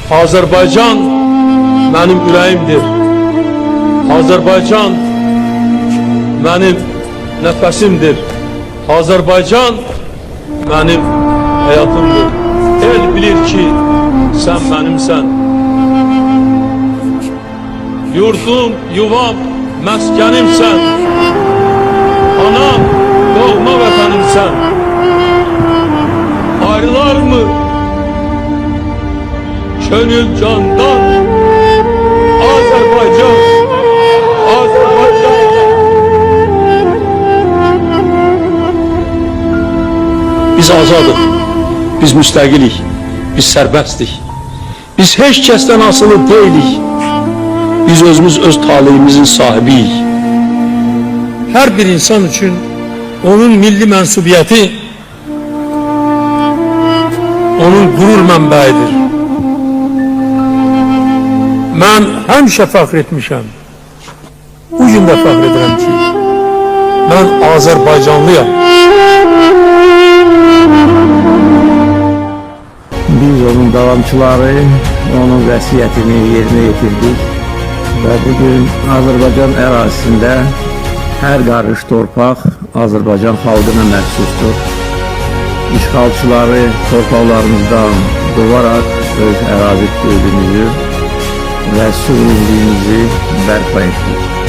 Azərbaycan mənim ürəyimdir. Azərbaycan mənim nəfəsimdir. Azərbaycan mənim həyatımdır. El bilir ki, sən mənimsən. Yurdum, yuvam, məskənimsən. Anam, doğma vətənimsən. Ayrılar mı könül candan? Azərbaycan, Azərbaycan. Biz azadıq, biz müstəqilik, biz sərbəstdik. Biz heç kəsdən asılı deyilik. Biz özümüz öz talihimizin sahibiyik. Hər bir insan üçün onun milli mənsubiyyəti onun qürur mənbəyidir. Mən həmişə fəxr etmişəm. Bu gün də fəxr edirəm ki, mən Azərbaycanlıyam. Biz onun davamçıları, onun vəsiyyətini yerinə yetirdik və bugün Azərbaycan ərazisində hər qarış torpaq Azərbaycan xalqına məxsusdur. İşğalçıları torpaqlarımızdan qovaraq öz ərazi bütövlüyümüzü və suverenliyimizi bərpa etdik.